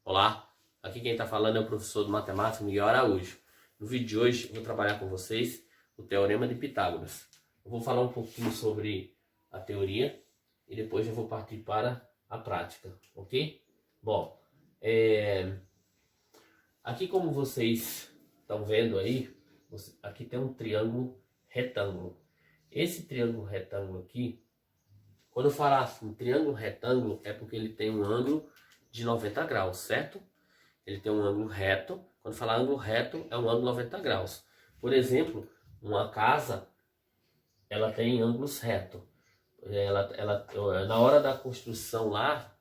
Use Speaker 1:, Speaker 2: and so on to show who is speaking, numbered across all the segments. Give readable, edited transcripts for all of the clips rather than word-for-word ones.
Speaker 1: Olá, aqui quem está falando é o professor de matemática Miguel Araújo. No vídeo de hoje eu vou trabalhar com vocês o Teorema de Pitágoras. Eu vou falar um pouquinho sobre a teoria e depois eu vou partir para a prática, ok? Bom, aqui como vocês estão vendo aí, aqui tem um triângulo retângulo. Esse triângulo retângulo aqui, quando eu falar assim, triângulo retângulo, é porque ele tem um ângulo de 90 graus, certo? Ele tem um ângulo reto. Quando falar ângulo reto, é um ângulo 90 graus. Por exemplo, uma casa, ela tem ângulos retos. Na hora da construção lá,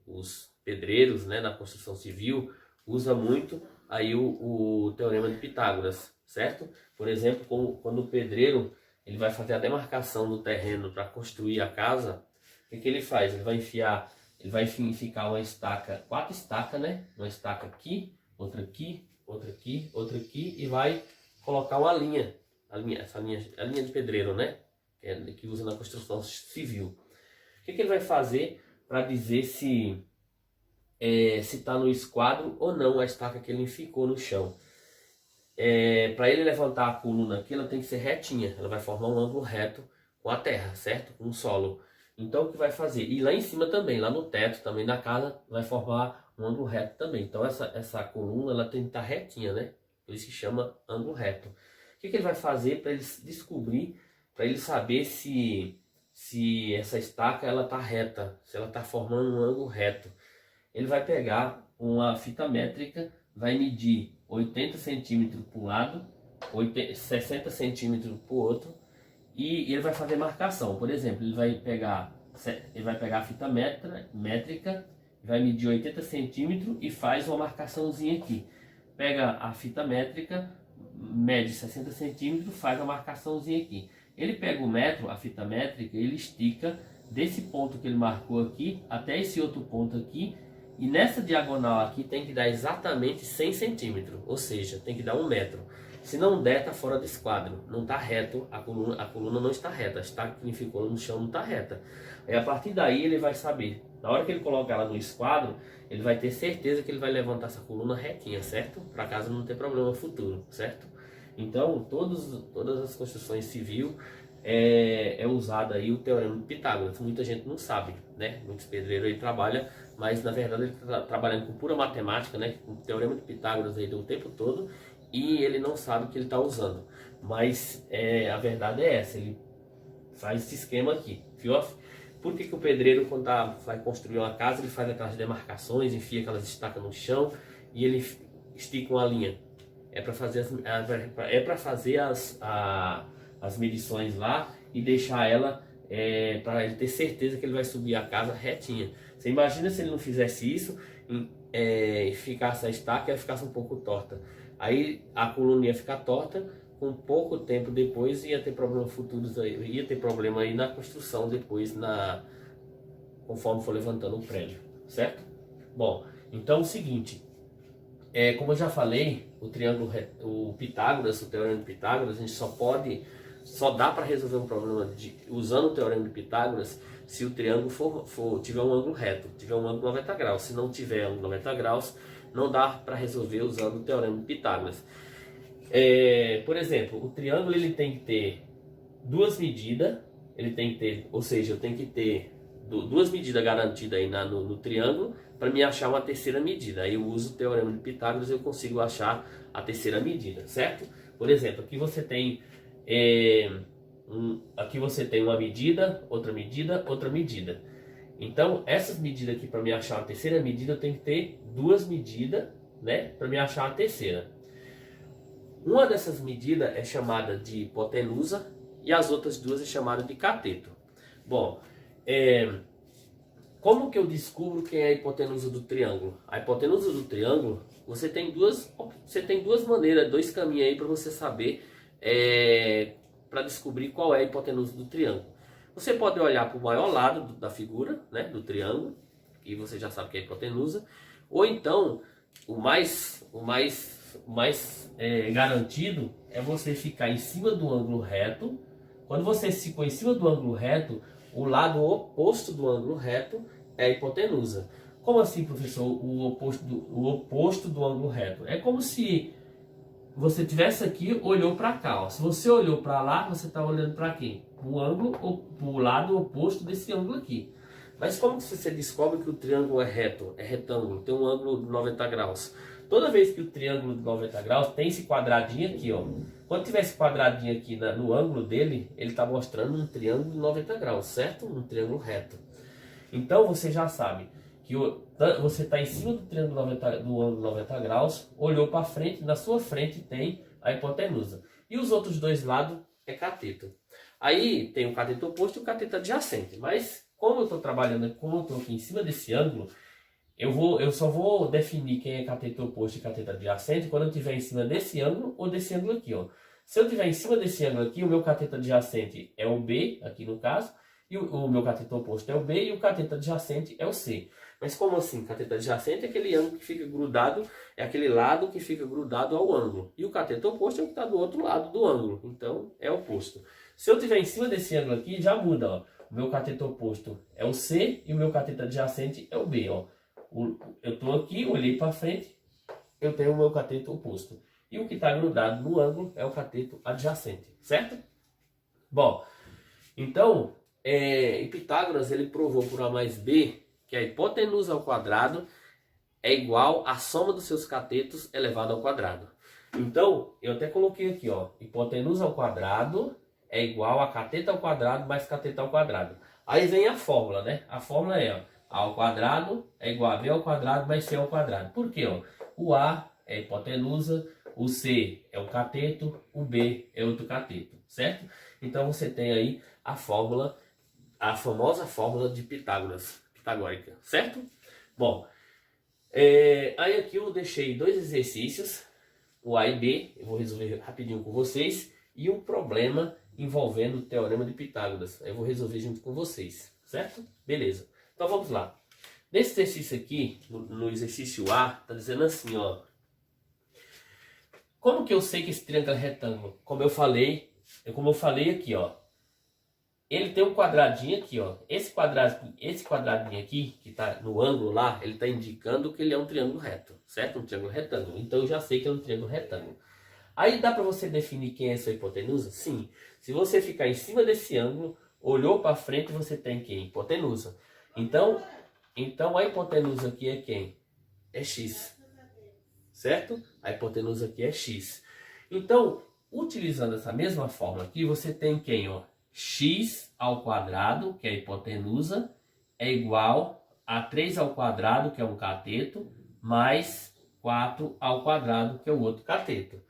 Speaker 1: os pedreiros, né, na construção civil, usa muito aí o Teorema de Pitágoras, certo? Por exemplo, quando o pedreiro ele vai fazer a demarcação do terreno para construir a casa, o que ele faz? Ele vai ficar uma estaca, 4 estacas, né? Uma estaca aqui, outra aqui, outra aqui, outra aqui, e vai colocar uma linha, a linha de pedreiro, né? Que usa na construção civil. O que ele vai fazer para dizer se está no esquadro ou não a estaca que ele ficou no chão? Para ele levantar a coluna aqui, ela tem que ser retinha, ela vai formar um ângulo reto com a terra, certo? Com o solo. Então o que vai fazer? E lá em cima também, lá no teto também da casa, vai formar um ângulo reto também. Então essa coluna ela tem que estar retinha, né? Por isso se chama ângulo reto. O que ele vai fazer para ele descobrir, para ele saber se essa estaca ela está reta, se ela está formando um ângulo reto? Ele vai pegar uma fita métrica, vai medir 80 centímetros para um lado, 60 centímetros para o outro, e ele vai fazer marcação. Por exemplo, ele vai pegar a fita métrica, vai medir 80 centímetros e faz uma marcaçãozinha aqui. Pega a fita métrica, mede 60 centímetros, faz a marcaçãozinha aqui. Ele pega o metro, a fita métrica, ele estica desse ponto que ele marcou aqui até esse outro ponto aqui. E nessa diagonal aqui tem que dar exatamente 100 centímetros, ou seja, tem que dar 1 metro. Se não der, está fora do esquadro, não está reto, a coluna não está reta, a estaca que ficou no chão não está reta. E a partir daí ele vai saber, na hora que ele colocar ela no esquadro, ele vai ter certeza que ele vai levantar essa coluna retinha, certo? Para caso não ter problema futuro, certo? Então, todas as construções civil é usado aí o Teorema de Pitágoras. Muita gente não sabe, né? Muitos pedreiros aí trabalham, mas na verdade ele está trabalhando com pura matemática, né? Com o Teorema de Pitágoras aí o tempo todo, e ele não sabe o que ele está usando. Mas a verdade é essa, ele faz esse esquema aqui, viu? Por que o pedreiro, quando vai construir uma casa, ele faz aquelas demarcações, enfia aquelas estacas no chão e ele estica uma linha? É para fazer as medições lá e deixar ela para ele ter certeza que ele vai subir a casa retinha. Você imagina se ele não fizesse isso e ficasse a estaca, ela ficasse um pouco torta. Aí a coluna ia ficar torta, com pouco tempo depois ia ter problemas futuros aí, ia ter problema aí na construção depois, conforme for levantando o prédio, certo? Bom, então é o seguinte, como eu já falei, o Pitágoras, o Teorema de Pitágoras, a gente só dá para resolver um problema usando o Teorema de Pitágoras se o triângulo tiver um ângulo reto, tiver um ângulo 90 graus. Se não tiver ângulo 90 graus, não dá para resolver usando o Teorema de Pitágoras. Por exemplo, o triângulo ele tem que ter duas medidas, ou seja, eu tenho que ter duas medidas garantidas aí no triângulo para me achar uma terceira medida. Aí eu uso o Teorema de Pitágoras e eu consigo achar a terceira medida, certo? Por exemplo, aqui você tem uma medida, outra medida, outra medida. Então, essas medidas aqui, para me achar a terceira medida, eu tenho que ter duas medidas, né, para me achar a terceira. Uma dessas medidas é chamada de hipotenusa e as outras duas é chamada de cateto. Bom, como que eu descubro quem é a hipotenusa do triângulo? A hipotenusa do triângulo, você tem duas maneiras, dois caminhos aí para você saber, para descobrir qual é a hipotenusa do triângulo. Você pode olhar para o maior lado da figura, né, do triângulo, e você já sabe que é a hipotenusa. Ou então, o mais garantido é você ficar em cima do ângulo reto. Quando você ficou em cima do ângulo reto, o lado oposto do ângulo reto é a hipotenusa. Como assim, professor, o oposto do ângulo reto? É como se você tivesse aqui, olhou para cá. Ó. Se você olhou para lá, você está olhando para quê? O ângulo, para o lado oposto desse ângulo aqui. Mas como que você descobre que o triângulo é reto, é retângulo, tem um ângulo de 90 graus? Toda vez que o triângulo de 90 graus tem esse quadradinho aqui, ó. Quando tiver esse quadradinho aqui no ângulo dele, ele está mostrando um triângulo de 90 graus, certo? Um triângulo reto. Então você já sabe que você está em cima do triângulo do ângulo 90 graus, olhou para frente, na sua frente tem a hipotenusa. E os outros dois lados é cateto. Aí tem o cateto oposto e o cateto adjacente. Mas como eu estou trabalhando, como eu estou aqui em cima desse ângulo, eu só vou definir quem é cateto oposto e cateto adjacente quando eu estiver em cima desse ângulo ou desse ângulo aqui, ó. Se eu estiver em cima desse ângulo aqui, o meu cateto adjacente é o B, aqui no caso, e o meu cateto oposto é o B e o cateto adjacente é o C. Mas como assim? Cateto adjacente é aquele ângulo que fica grudado, é aquele lado que fica grudado ao ângulo. E o cateto oposto é o que está do outro lado do ângulo. Então é oposto. Se eu estiver em cima desse ângulo aqui, já muda, ó. O meu cateto oposto é o C e o meu cateto adjacente é o B, ó. Eu estou aqui, olhei para frente, eu tenho o meu cateto oposto. E o que está grudado no ângulo é o cateto adjacente, certo? Bom, então, Pitágoras ele provou por A mais B que a hipotenusa ao quadrado é igual à soma dos seus catetos elevado ao quadrado. Então, eu até coloquei aqui, ó, hipotenusa ao quadrado é igual a cateto ao quadrado mais cateto ao quadrado. Aí vem a fórmula, né? A fórmula é, ó, A ao quadrado é igual a B ao quadrado mais C ao quadrado. Por quê? Ó? O A é a hipotenusa, o C é o cateto, o B é outro cateto, certo? Então você tem aí a fórmula, a famosa fórmula de Pitágoras, pitagórica, certo? Bom, aí aqui eu deixei dois exercícios, o A e B, eu vou resolver rapidinho com vocês, e um problema envolvendo o teorema de Pitágoras. Eu vou resolver junto com vocês, certo? Beleza. Então vamos lá. Nesse exercício aqui, no exercício A, está dizendo assim, ó. Como que eu sei que esse triângulo é retângulo? Como eu falei aqui, ó. Ele tem um quadradinho aqui, ó. Esse quadradinho aqui, que está no ângulo lá, ele está indicando que ele é um triângulo reto, certo? Um triângulo retângulo. Então eu já sei que é um triângulo retângulo. Aí dá para você definir quem é essa hipotenusa? Sim. Se você ficar em cima desse ângulo, olhou para frente, você tem quem? Hipotenusa. Então a hipotenusa aqui é quem? É x. Certo? A hipotenusa aqui é x. Então, utilizando essa mesma fórmula aqui, você tem quem? Ó? X ao quadrado, que é a hipotenusa, é igual a 3 ao quadrado, que é um cateto, mais 4 ao quadrado, que é o outro cateto.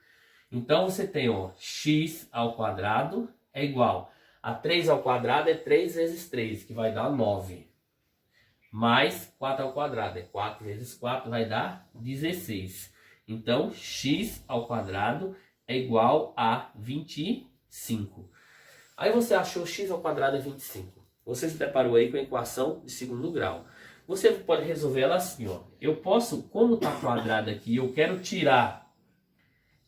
Speaker 1: Então, você tem, ó, x ao quadrado é igual a 3 ao quadrado é 3 vezes 3, que vai dar 9. Mais 4 ao quadrado, é 4 vezes 4, vai dar 16. Então, x ao quadrado é igual a 25. Aí você achou x ao quadrado é 25. Você se deparou aí com a equação de segundo grau. Você pode resolver ela assim, ó. Eu posso, como está quadrado aqui, eu quero tirar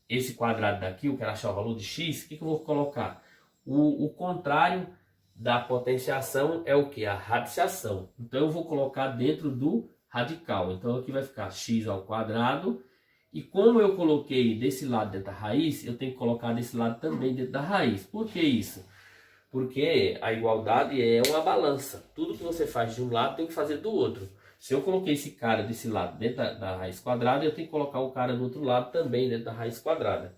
Speaker 1: esse quadrado daqui, eu quero achar o valor de x, o que eu vou colocar? O contrário da potenciação é o que? A radiciação. Então eu vou colocar dentro do radical. Então aqui vai ficar x ao quadrado. E como eu coloquei desse lado dentro da raiz, eu tenho que colocar desse lado também dentro da raiz. Por que isso? Porque a igualdade é uma balança. Tudo que você faz de um lado tem que fazer do outro. Se eu coloquei esse cara desse lado dentro da raiz quadrada, eu tenho que colocar o cara do outro lado também dentro da raiz quadrada.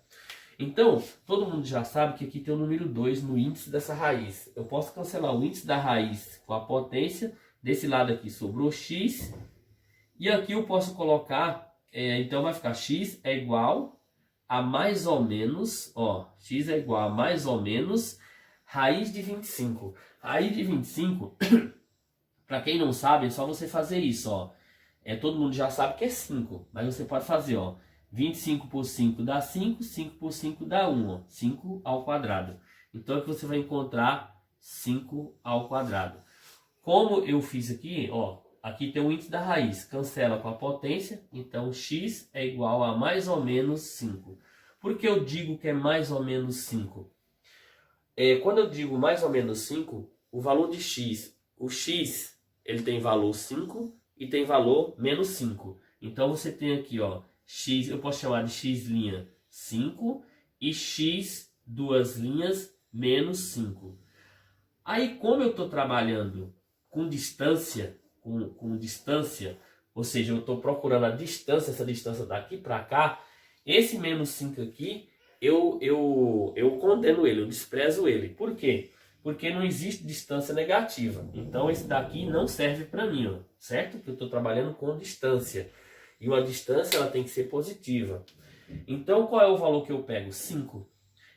Speaker 1: Então, todo mundo já sabe que aqui tem o número 2 no índice dessa raiz. Eu posso cancelar o índice da raiz com a potência. Desse lado aqui sobrou x. E aqui eu posso colocar, então vai ficar x é igual a mais ou menos, ó, x é igual a mais ou menos raiz de 25. Raiz de 25, para quem não sabe, é só você fazer isso, ó. Todo mundo já sabe que é 5, mas você pode fazer, ó. 25 por 5 dá 5, 5 por 5 dá 1, ó, 5 ao quadrado. Então aqui você vai encontrar 5 ao quadrado. Como eu fiz aqui, ó, aqui tem o índice da raiz, cancela com a potência, então x é igual a mais ou menos 5. Por que eu digo que é mais ou menos 5? Quando eu digo mais ou menos 5, o valor de x, o x ele tem valor 5 e tem valor menos 5. Então você tem aqui, ó, x, eu posso chamar de x' 5 e x duas linhas menos 5. Aí, como eu estou trabalhando com distância, com distância, ou seja, eu estou procurando a distância, essa distância daqui para cá, esse menos 5 aqui, eu condeno ele, eu desprezo ele. Por quê? Porque não existe distância negativa. Então, esse daqui não serve para mim, ó, certo? Porque eu estou trabalhando com distância. E uma distância, ela tem que ser positiva. Então, qual é o valor que eu pego? 5.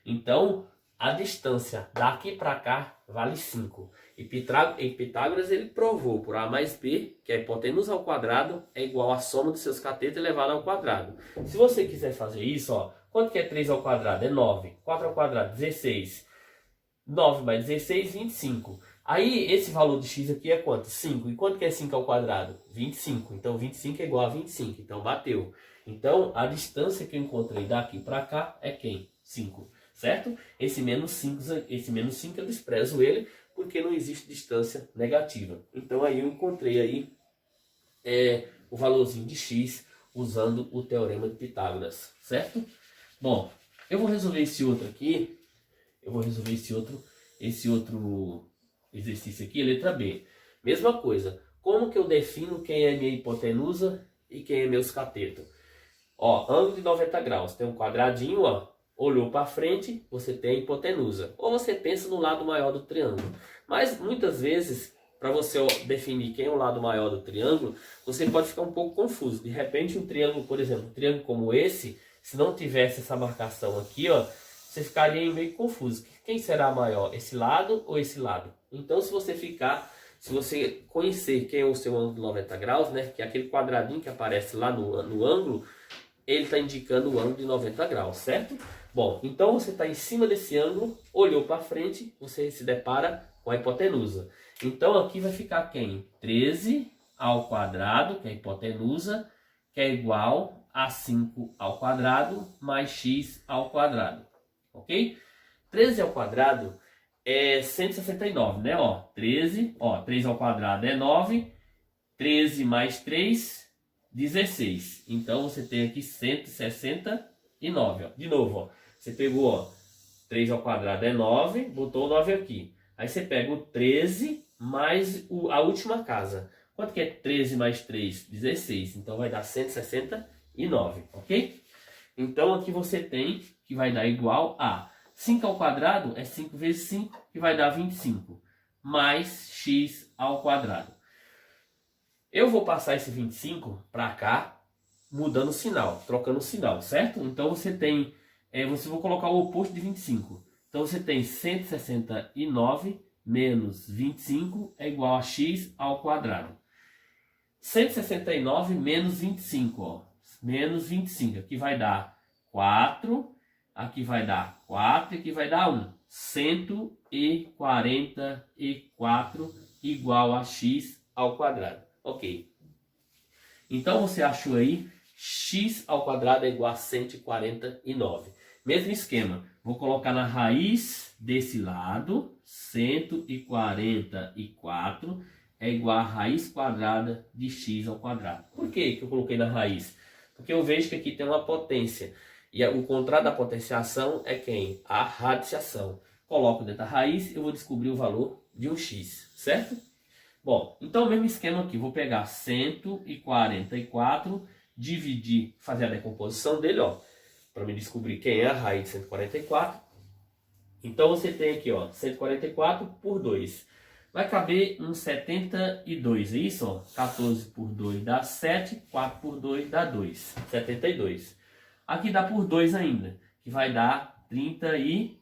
Speaker 1: Então, a distância daqui para cá vale 5. E Pitágoras ele provou por A mais B que a hipotenusa ao quadrado é igual à soma dos seus catetos elevado ao quadrado. Se você quiser fazer isso, ó, quanto que é 3 ao quadrado? É 9. 4 ao quadrado, 16. 9 mais 16, 25. Aí esse valor de x aqui é quanto? 5. E quanto que é 5 ao quadrado? 25. Então 25 é igual a 25. Então bateu. Então a distância que eu encontrei daqui para cá é quem? 5. Certo? Esse menos 5 eu desprezo ele porque não existe distância negativa. Então aí eu encontrei aí o valorzinho de x usando o teorema de Pitágoras. Certo? Bom, eu vou resolver esse outro aqui. Eu vou resolver esse outro exercício aqui, letra B. Mesma coisa. Como que eu defino quem é minha hipotenusa e quem é meus catetos? Ó, ângulo de 90 graus. Tem um quadradinho, ó. Olhou para frente, você tem a hipotenusa. Ou você pensa no lado maior do triângulo. Mas muitas vezes, para você definir quem é o lado maior do triângulo, você pode ficar um pouco confuso. De repente, um triângulo, por exemplo, um triângulo como esse, se não tivesse essa marcação aqui, ó, você ficaria meio confuso. Quem será maior, esse lado ou esse lado? Então, se você conhecer quem é o seu ângulo de 90 graus, né, que é aquele quadradinho que aparece lá no ângulo, ele está indicando o ângulo de 90 graus, certo? Bom, então você está em cima desse ângulo, olhou para frente, você se depara com a hipotenusa. Então aqui vai ficar quem? 13 ao quadrado, que é a hipotenusa, que é igual a 5 ao quadrado mais x ao quadrado. Ok? 13 ao quadrado é 169, né? Ó, 13, ó, 3 ao quadrado é 9, 13 mais 3, 16. Então você tem aqui 169, ó. De novo, ó. Você pegou, ó, 3 ao quadrado é 9, botou o 9 aqui. Aí você pega o 13 mais a última casa. Quanto que é 13 mais 3? 16. Então vai dar 169, ok? Então aqui você tem que vai dar igual a 5 ao quadrado é 5 vezes 5, que vai dar 25, mais x ao quadrado. Eu vou passar esse 25 para cá, mudando o sinal, trocando o sinal, certo? Então você tem, você vai colocar o oposto de 25. Então você tem 169 menos 25 é igual a x ao quadrado. 169 menos 25, ó, menos 25, aqui vai dar 4, aqui vai dar 4 e aqui vai dar 1. 144 igual a x ao quadrado. Ok. Então você achou aí x ao quadrado é igual a 149. Mesmo esquema. Vou colocar na raiz desse lado. 144 é igual a raiz quadrada de x ao quadrado. Por que eu coloquei na raiz? Porque eu vejo que aqui tem uma potência. E o contrário da potenciação é quem? A radiciação. Coloco dentro da raiz, eu vou descobrir o valor de um x, certo? Bom, então o mesmo esquema aqui. Vou pegar 144, dividir, fazer a decomposição dele, ó, para me descobrir quem é a raiz de 144. Então você tem aqui, ó, 144 por 2. Vai caber uns 72, é isso? Ó? 14 por 2 dá 7, 4 por 2 dá 2, 72. Aqui dá por 2 ainda, que vai dar 30 e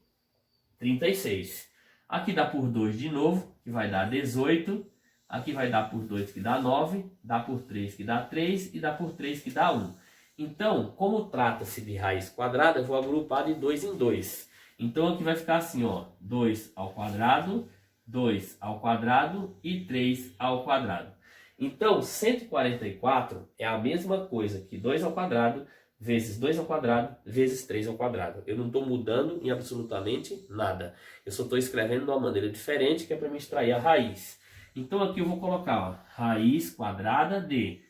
Speaker 1: 36. Aqui dá por 2 de novo, que vai dar 18. Aqui vai dar por 2, que dá 9. Dá por 3, que dá 3. E dá por 3, que dá 1. Então, como trata-se de raiz quadrada, eu vou agrupar de 2 em 2. Então, aqui vai ficar assim, ó, 2 ao quadrado, 2 ao quadrado e 3 ao quadrado. Então, 144 é a mesma coisa que 2 ao quadrado vezes 2 ao quadrado vezes 3 ao quadrado. Eu não estou mudando em absolutamente nada. Eu só estou escrevendo de uma maneira diferente que é para me extrair a raiz. Então aqui eu vou colocar, ó, raiz quadrada de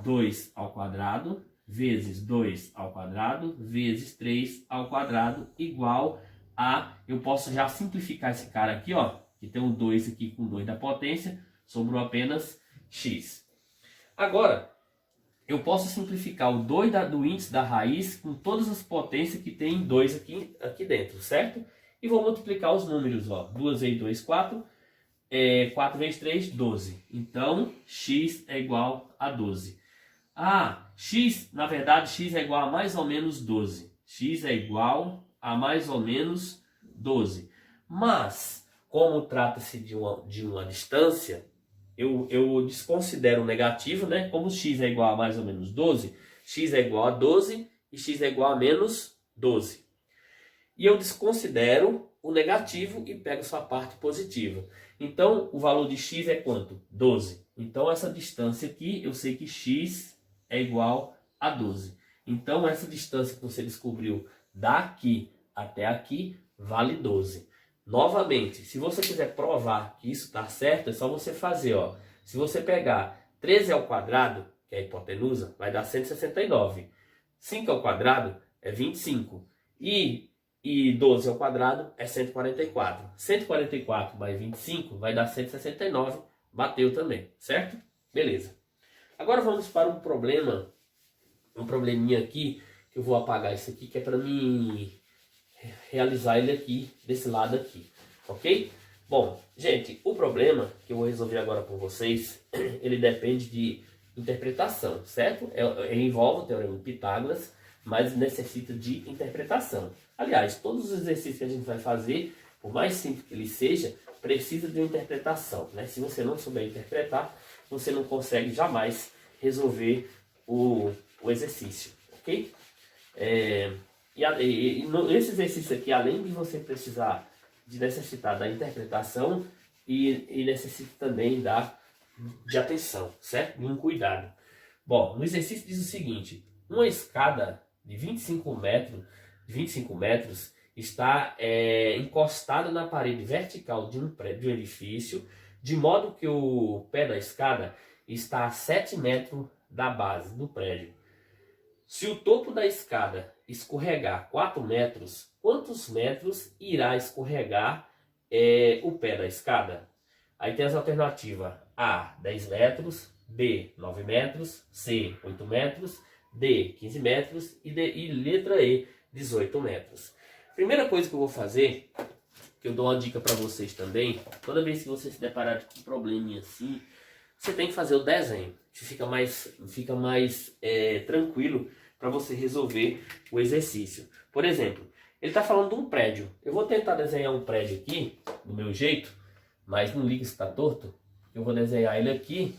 Speaker 1: 2 ao quadrado vezes 2 ao quadrado vezes 3 ao quadrado igual a... Eu posso já simplificar esse cara aqui, ó, que tem um 2 aqui com 2 da potência, sobrou apenas x. Agora, eu posso simplificar o 2 do índice da raiz com todas as potências que tem 2 aqui dentro, certo? E vou multiplicar os números, ó. 2 vezes 2, 4. 4 vezes 3, 12. Então, x é igual a 12. Ah, x, na verdade, x é igual a mais ou menos 12. X é igual a mais ou menos 12. Mas, como trata-se de uma distância, eu desconsidero o negativo, né? Como x é igual a mais ou menos 12, x é igual a 12 e x é igual a menos 12. E eu desconsidero o negativo e pego sua parte positiva. Então, o valor de x é quanto? 12. Então, essa distância aqui, eu sei que x é igual a 12. Então, essa distância que você descobriu daqui até aqui vale 12. Novamente, se você quiser provar que isso está certo, é só você fazer, ó. Se você pegar 13 ao quadrado, que é a hipotenusa, vai dar 169. 5 ao quadrado é 25. E 12 ao quadrado é 144. 144 mais 25 vai dar 169. Bateu também, certo? Beleza. Agora vamos para um probleminha aqui, que eu vou apagar isso aqui, que é para mim realizar ele aqui, desse lado aqui, ok? Bom, gente, o problema que eu vou resolver agora com vocês, ele depende de interpretação, certo? Envolve o Teorema de Pitágoras, mas necessita de interpretação. Aliás, todos os exercícios que a gente vai fazer, por mais simples que ele seja, precisa de uma interpretação, né? Se você não souber interpretar, você não consegue jamais resolver o exercício, ok? Esse exercício aqui, além de você necessitar da interpretação, e necessita também de atenção, certo? De um cuidado. Bom, no exercício diz o seguinte: uma escada de 25 metros está encostada na parede vertical de um edifício, de modo que o pé da escada está a 7 metros da base do prédio. Se o topo da escada escorregar 4 metros, quantos metros irá escorregar o pé da escada? Aí tem as alternativas: A, 10 metros, B, 9 metros, C, 8 metros, D, 15 metros e letra E, 18 metros. Primeira coisa que eu vou fazer, que eu dou uma dica para vocês também, toda vez que você se deparar com um probleminha assim, você tem que fazer o desenho, que fica mais tranquilo para você resolver o exercício. Por exemplo, ele está falando de um prédio. Eu vou tentar desenhar um prédio aqui, do meu jeito, mas não liga se está torto. Eu vou desenhar ele aqui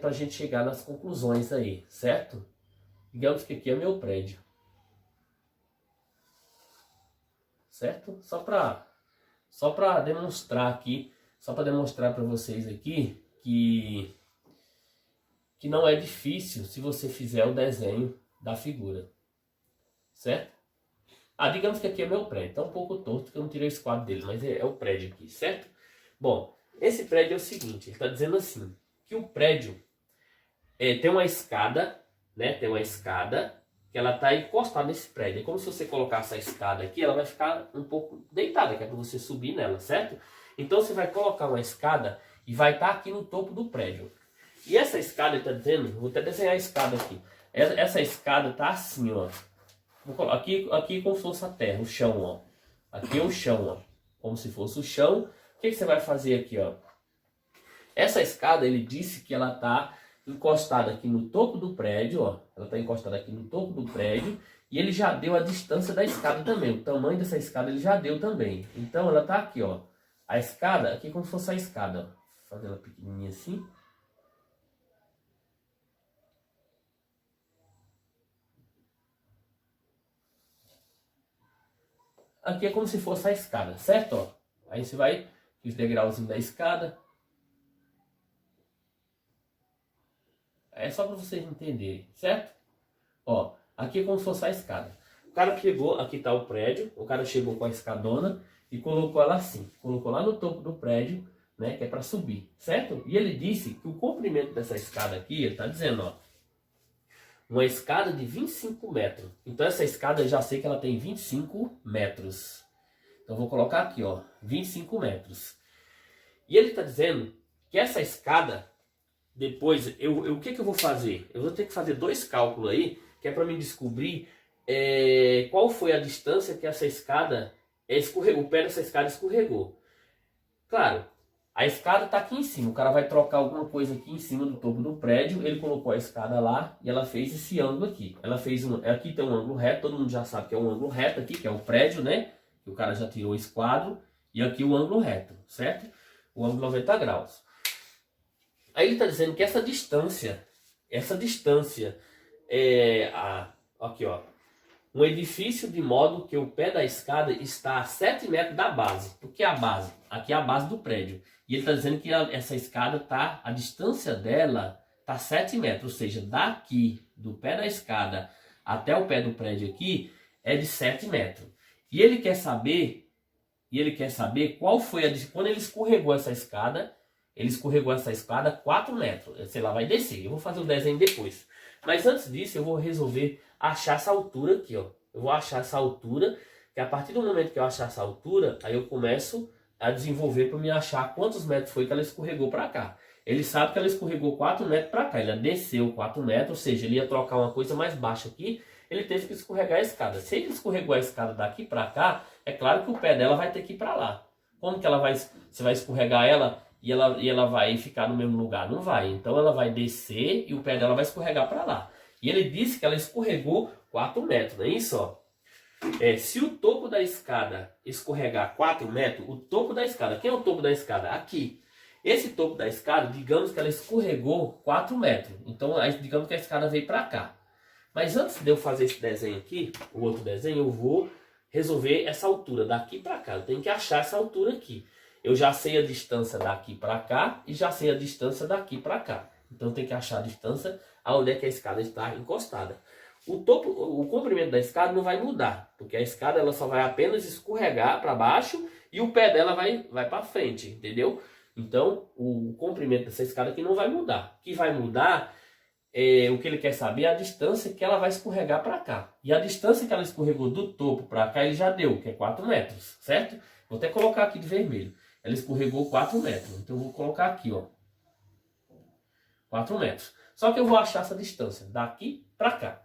Speaker 1: para a gente chegar nas conclusões aí, certo? Digamos que aqui é meu prédio. Certo? Só para demonstrar aqui, só para demonstrar para vocês aqui que não é difícil se você fizer o desenho da figura. Certo? Digamos que aqui é meu prédio. Está um pouco torto que eu não tirei esse quadro dele, mas é o prédio aqui, certo? Bom, esse prédio é o seguinte, ele está dizendo assim, que o prédio tem uma escada, né? Tem uma escada que ela está encostada nesse prédio. É como se você colocasse a escada aqui, ela vai ficar um pouco deitada, que é para você subir nela, certo? Então você vai colocar uma escada e vai estar aqui no topo do prédio. E essa escada, ele está dizendo, vou até desenhar a escada aqui. Essa escada está assim, ó. Aqui como se fosse a terra, o chão, ó. Aqui é o chão, ó. Como se fosse o chão. O que você vai fazer aqui, ó? Essa escada, ele disse que ela está encostada aqui no topo do prédio, ó. Ela está encostada aqui no topo do prédio. E ele já deu a distância da escada também. O tamanho dessa escada ele já deu também. Então ela está aqui, ó. A escada, aqui como se fosse a escada, ó. Fazer ela pequenininha assim. Aqui é como se fosse a escada, certo? Ó, aí você vai, os degrauzinhos da escada. É só para vocês entenderem, certo? Ó, aqui é como se fosse a escada. O cara chegou, aqui está o prédio, o cara chegou com a escadona e colocou ela assim. Colocou lá no topo do prédio né, que é para subir, certo? E ele disse que o comprimento dessa escada aqui, ele está dizendo, ó, uma escada de 25 metros. Então essa escada eu já sei que ela tem 25 metros. Então eu vou colocar aqui, ó, 25 metros. E ele está dizendo que essa escada, depois, o que eu vou fazer? Eu vou ter que fazer dois cálculos aí, que é para me descobrir qual foi a distância que essa escada escorregou, o pé dessa escada escorregou. Claro, a escada está aqui em cima, o cara vai trocar alguma coisa aqui em cima do topo do prédio, ele colocou a escada lá e ela fez esse ângulo aqui. Ela fez aqui tem um ângulo reto, todo mundo já sabe que é um ângulo reto aqui, que é o prédio, né? O cara já tirou esse quadro, e aqui o ângulo reto, certo? O ângulo 90 graus. Aí ele está dizendo que essa distância aqui ó, um edifício de modo que o pé da escada está a 7 metros da base. O que é a base? Aqui é a base do prédio. E ele está dizendo que essa escada a distância dela está 7 metros, ou seja, daqui do pé da escada até o pé do prédio aqui é de 7 metros. E ele quer saber qual foi quando ele escorregou essa escada. Ele escorregou essa escada 4 metros. Sei lá, vai descer. Eu vou fazer o desenho depois. Mas antes disso, eu vou resolver achar essa altura aqui, ó. Eu vou achar essa altura, que a partir do momento que eu achar essa altura, aí eu começo a desenvolver para me achar quantos metros foi que ela escorregou para cá. Ele sabe que ela escorregou 4 metros para cá. Ela desceu 4 metros, ou seja, ele ia trocar uma coisa mais baixa aqui. Ele teve que escorregar a escada. Se ele escorregou a escada daqui para cá, é claro que o pé dela vai ter que ir para lá. Como que você vai escorregar ela e ela vai ficar no mesmo lugar? Não vai. Então ela vai descer e o pé dela vai escorregar para lá. E ele disse que ela escorregou 4 metros, não é isso? Ó? Se o topo da escada escorregar 4 metros, o topo da escada, quem é o topo da escada? Aqui. Esse topo da escada, digamos que ela escorregou 4 metros. Então digamos que a escada veio para cá. Mas antes de eu fazer esse desenho aqui, o outro desenho, eu vou resolver essa altura daqui para cá. Eu tenho que achar essa altura aqui. Eu já sei a distância daqui para cá e já sei a distância daqui para cá. Então tem que achar a distância aonde é que a escada está encostada. O comprimento da escada não vai mudar, porque a escada ela só vai apenas escorregar para baixo e o pé dela vai para frente, entendeu? Então o comprimento dessa escada aqui não vai mudar. O que vai mudar o que ele quer saber é a distância que ela vai escorregar para cá. E a distância que ela escorregou do topo para cá ele já deu, que é 4 metros, certo? Vou até colocar aqui de vermelho. Ela escorregou 4 metros. Então eu vou colocar aqui, ó, 4 metros. Só que eu vou achar essa distância daqui para cá.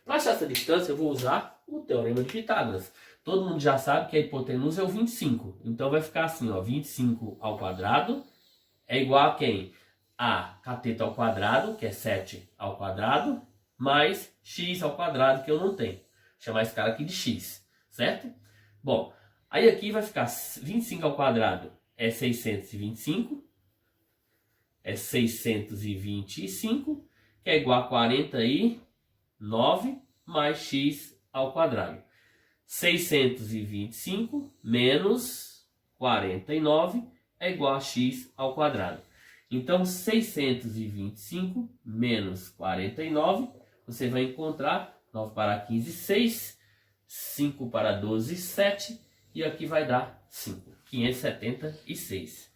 Speaker 1: Para achar essa distância eu vou usar o Teorema de Pitágoras. Todo mundo já sabe que a hipotenusa é o 25. Então vai ficar assim, ó, 25 ao quadrado é igual a quem? A cateto ao quadrado, que é 7 ao quadrado, mais x ao quadrado, que eu não tenho. Vou chamar esse cara aqui de x, certo? Bom, aí aqui vai ficar 25 ao quadrado é 625. É 625, que é igual a 49 mais x ao quadrado. 625 menos 49 é igual a x ao quadrado. Então, 625 menos 49, você vai encontrar 9 para 15, 6, 5 para 12, 7, e aqui vai dar 5, 576.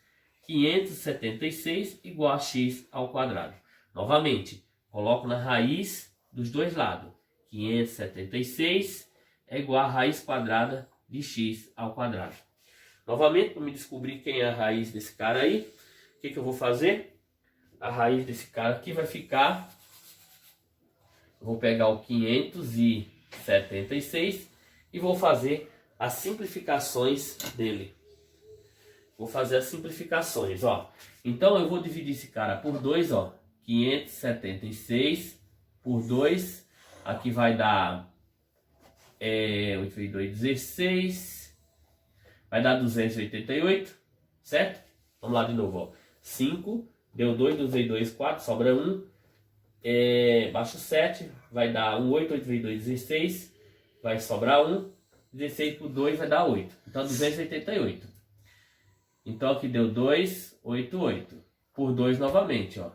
Speaker 1: 576 igual a x ao quadrado. Novamente, coloco na raiz dos dois lados. 576 é igual a raiz quadrada de x ao quadrado. Novamente, para me descobrir quem é a raiz desse cara aí, o que eu vou fazer? A raiz desse cara aqui vai ficar... Eu vou pegar o 576 e vou fazer as simplificações dele. Vou fazer as simplificações, ó. Então eu vou dividir esse cara por 2, ó. 576 por 2. Aqui vai dar 8 vezes 2, 16. Vai dar 288, certo? Vamos lá de novo, ó. 5, deu 2, 2 vezes 2, 4, sobra 1. Baixo 7, vai dar 1, 8, 8 vezes 2, 16. Vai sobrar 1. 16 por 2 vai dar 8. Então 288. Então aqui deu 288. Por 2 novamente, ó.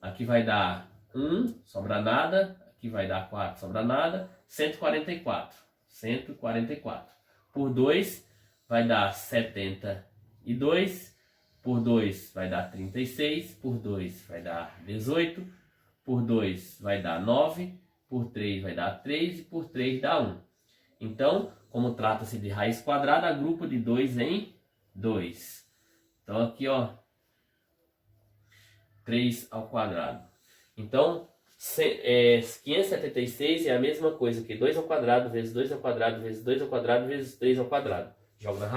Speaker 1: Aqui vai dar 1, sobra nada. Aqui vai dar 4, sobra nada. 144. 144. Por 2 vai dar 72. por 2 vai dar 36, por 2 vai dar 18, por 2 vai dar 9, por 3 vai dar 3 e por 3 dá 1. Então, como trata-se de raiz quadrada, agrupa de 2 em 2. Então aqui, ó, 3 ao quadrado. Então, 576 é a mesma coisa que 2 ao quadrado vezes 2 ao quadrado vezes 2 ao quadrado vezes 3 ao quadrado. Joga na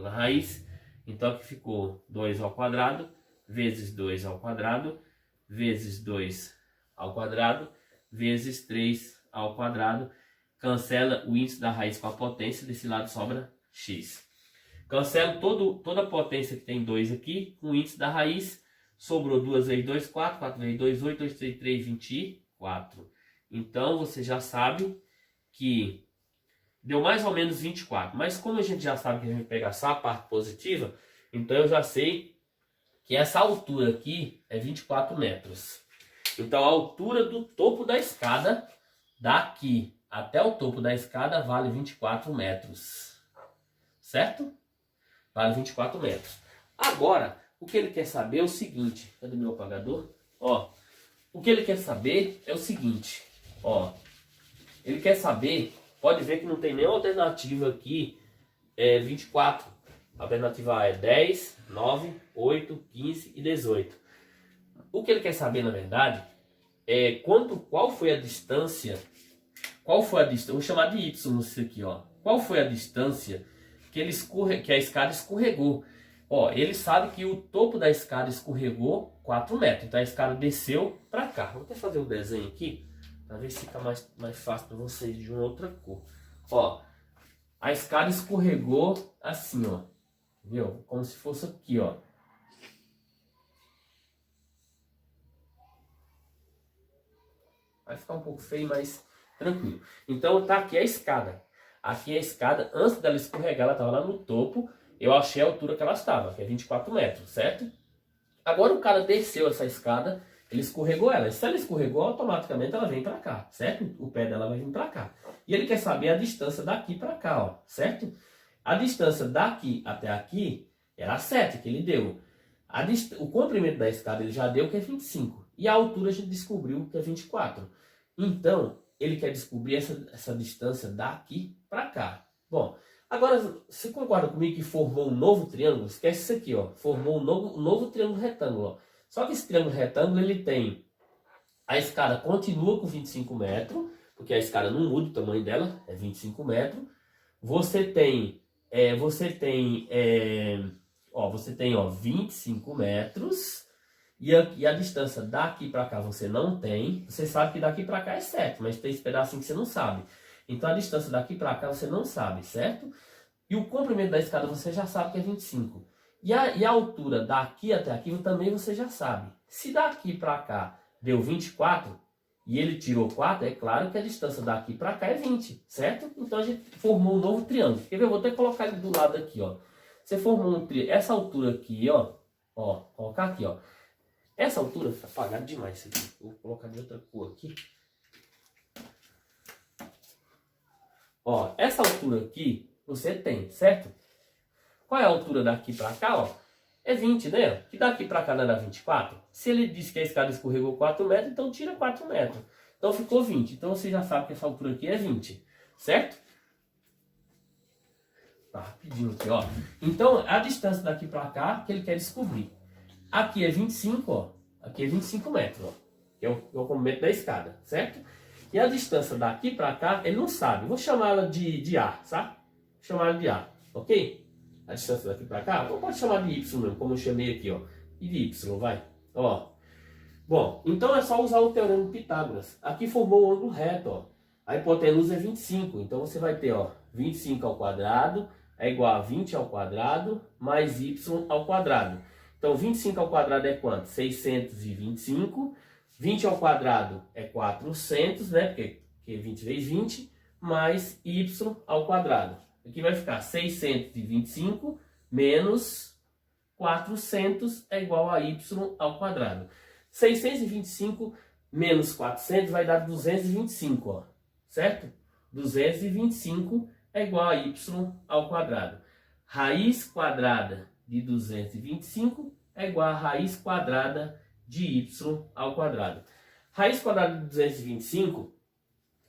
Speaker 1: raiz. Então aqui ficou 2 ao quadrado vezes 2 ao quadrado vezes 2 ao quadrado vezes 3 ao quadrado. Cancela o índice da raiz com a potência, desse lado sobra x. Cancelo toda a potência que tem 2 aqui com o índice da raiz. Sobrou 2 vezes 2, 4, 4 vezes 2, 8, 2 vezes 3, 24. Então, você já sabe que deu mais ou menos 24. Mas como a gente já sabe que a gente vai pegar só a parte positiva, então eu já sei que essa altura aqui é 24 metros. Então, a altura do topo da escada, daqui até o topo da escada, vale 24 metros. Certo? Vale 24 metros. Agora, o que ele quer saber é o seguinte. Cadê meu apagador? Ó, o que ele quer saber é o seguinte. Ó, ele quer saber, pode ver que não tem nenhuma alternativa aqui, 24. A alternativa A é 10, 9, 8, 15 e 18. O que ele quer saber, na verdade, é qual foi a distância. Vou chamar de Y isso aqui, ó. Qual foi a distância que a escada escorregou? Ó, ele sabe que o topo da escada escorregou 4 metros. Então a escada desceu para cá. Vou até fazer um desenho aqui, para ver se fica mais fácil para vocês de uma outra cor. Ó, a escada escorregou assim, ó. Viu? Como se fosse aqui, ó. Vai ficar um pouco feio, mas tranquilo. Então tá aqui a escada. Aqui a escada, antes dela escorregar, ela estava lá no topo. Eu achei a altura que ela estava, que é 24 metros, certo? Agora o cara desceu essa escada, ele escorregou ela. Se ela escorregou, automaticamente ela vem para cá, certo? O pé dela vai vir para cá. E ele quer saber a distância daqui para cá, ó, certo? A distância daqui até aqui era 7 que ele deu. O comprimento da escada ele já deu, que é 25. E a altura a gente descobriu que é 24. Então, ele quer descobrir essa distância daqui para cá. Bom, agora, você concorda comigo que formou um novo triângulo? Esquece isso aqui, ó. Formou um novo triângulo retângulo, ó. Só que esse triângulo retângulo, ele tem... A escada continua com 25 metros, porque a escada não muda o tamanho dela, é 25 metros. Você tem 25 metros. E a distância daqui para cá você não tem. Você sabe que daqui para cá é 7, mas tem esse pedacinho que você não sabe. Então a distância daqui para cá você não sabe, certo? E o comprimento da escada você já sabe que é 25. E a altura daqui até aqui também você já sabe. Se daqui para cá deu 24 e ele tirou 4, é claro que a distância daqui para cá é 20, certo? Então a gente formou um novo triângulo. Quer ver? Eu vou até colocar ele do lado aqui, ó. Você formou um triângulo. Essa altura aqui, ó. Ó, colocar aqui, ó. Essa altura tá apagado demais isso aqui. Vou colocar de outra cor aqui. Ó, essa altura aqui você tem, certo? Qual é a altura daqui para cá, ó? É 20, né? Que daqui para cá não era 24? Se ele disse que a escada escorregou 4 metros, então tira 4 metros. Então ficou 20. Então você já sabe que essa altura aqui é 20, certo? Tá rapidinho aqui, ó. Então a distância daqui para cá que ele quer descobrir. Aqui é 25, ó. Aqui é 25 metros, ó. Que é o comprimento da escada, certo? E a distância daqui para cá, ele não sabe. Vou chamar ela de A, sabe? Vou chamar ela de A, ok? A distância daqui para cá, pode chamar de Y mesmo, como eu chamei aqui, ó. E de Y, vai. Ó. Bom, então é só usar o teorema de Pitágoras. Aqui formou um ângulo reto, ó. A hipotenusa é 25. Então você vai ter, ó, 25 ao quadrado é igual a 20 ao quadrado mais Y ao quadrado. Então 25 ao quadrado é quanto? 625. 20 ao quadrado é 400, né? Porque 20 vezes 20, mais y ao quadrado. Aqui vai ficar 625 menos 400 é igual a y ao quadrado. 625 menos 400 vai dar 225, ó. Certo? 225 é igual a y ao quadrado. Raiz quadrada de 225 é igual a raiz quadrada de y ao quadrado. Raiz quadrada de 225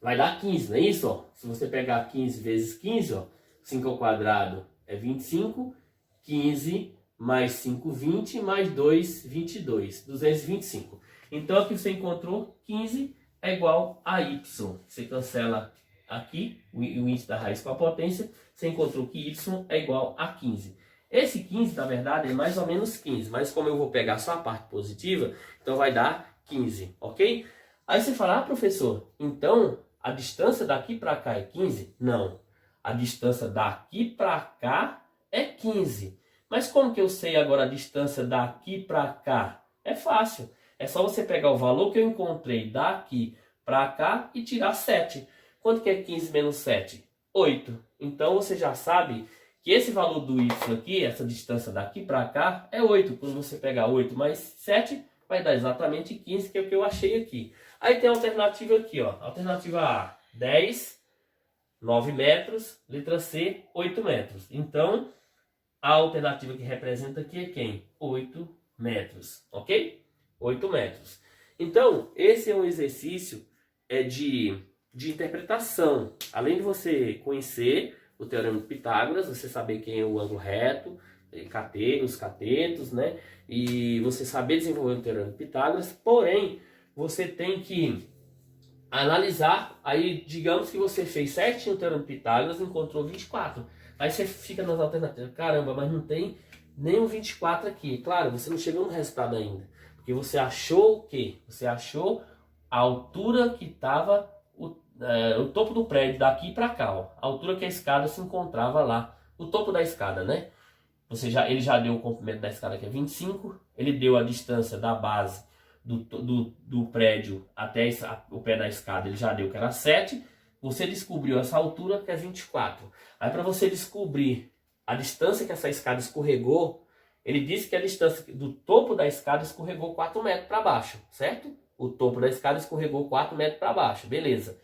Speaker 1: vai dar 15, não é isso? Ó? Se você pegar 15 vezes 15, ó, 5 ao quadrado é 25, 15 mais 5, 20, mais 2, 22, 225. Então aqui você encontrou 15 é igual a y. Você cancela aqui o índice da raiz com a potência, você encontrou que y é igual a 15. Esse 15, na verdade, é mais ou menos 15, mas como eu vou pegar só a parte positiva, então vai dar 15, ok? Aí você fala, ah, professor, então a distância daqui para cá é 15? Não, a distância daqui para cá é 15. Mas como que eu sei agora a distância daqui para cá? É fácil, é só você pegar o valor que eu encontrei daqui para cá e tirar 7. Quanto que é 15 menos 7? 8. Então você já sabe que esse valor do y aqui, essa distância daqui para cá, é 8. Quando você pegar 8 mais 7, vai dar exatamente 15, que é o que eu achei aqui. Aí tem a alternativa aqui, ó. Alternativa A, 10, 9 metros. Letra C, 8 metros. Então, a alternativa que representa aqui é quem? 8 metros, ok? 8 metros. Então, esse é um exercício de interpretação. Além de você conhecer o Teorema de Pitágoras, você saber quem é o ângulo reto, os catetos, né? E você saber desenvolver o Teorema de Pitágoras, porém, você tem que analisar, aí digamos que você fez certinho o Teorema de Pitágoras e encontrou 24. Aí você fica nas alternativas, caramba, mas não tem nem o 24 aqui. Claro, você não chegou no resultado ainda, porque você achou o quê? Você achou a altura que estava o topo do prédio daqui para cá, ó, a altura que a escada se encontrava lá, o topo da escada, né? Ele já deu o comprimento da escada que é 25, ele deu a distância da base do prédio até o pé da escada, ele já deu que era 7, você descobriu essa altura que é 24. Aí para você descobrir a distância que essa escada escorregou, ele disse que a distância do topo da escada escorregou 4 metros para baixo, certo? O topo da escada escorregou 4 metros para baixo, beleza.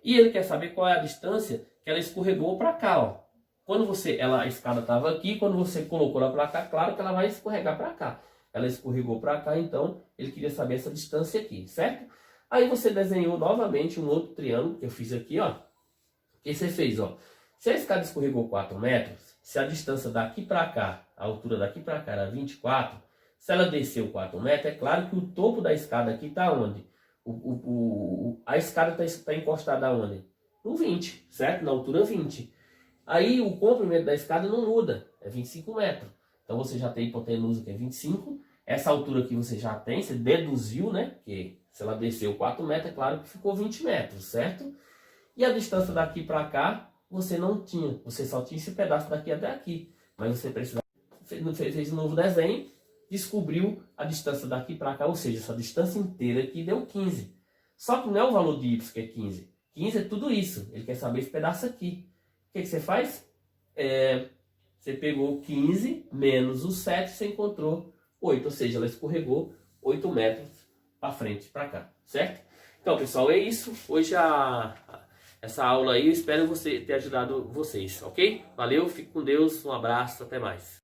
Speaker 1: E ele quer saber qual é a distância que ela escorregou para cá, ó. Quando a escada estava aqui, quando você colocou ela para cá, claro que ela vai escorregar para cá. Ela escorregou para cá, então ele queria saber essa distância aqui, certo? Aí você desenhou novamente um outro triângulo que eu fiz aqui, ó. O que você fez, ó? Se a escada escorregou 4 metros, se a distância daqui para cá, a altura daqui para cá era 24, se ela desceu 4 metros, é claro que o topo da escada aqui está onde? A escada está encostada aonde? No 20, certo? Na altura 20. Aí o comprimento da escada não muda, é 25 metros. Então você já tem hipotenusa que é 25. Essa altura aqui você já tem, você deduziu, né? Que se ela desceu 4 metros, é claro que ficou 20 metros, certo? E a distância daqui para cá, você não tinha. Você só tinha esse pedaço daqui até aqui. Mas você fez um novo desenho, descobriu a distância daqui para cá, ou seja, essa distância inteira aqui deu 15. Só que não é o valor de y que é 15. 15 é tudo isso. Ele quer saber esse pedaço aqui. O que você faz? Você pegou 15 menos o 7, você encontrou 8. Ou seja, ela escorregou 8 metros para frente, para cá. Certo? Então, pessoal, é isso. Hoje essa aula aí, eu espero ter ajudado vocês, ok? Valeu, fique com Deus, um abraço, até mais.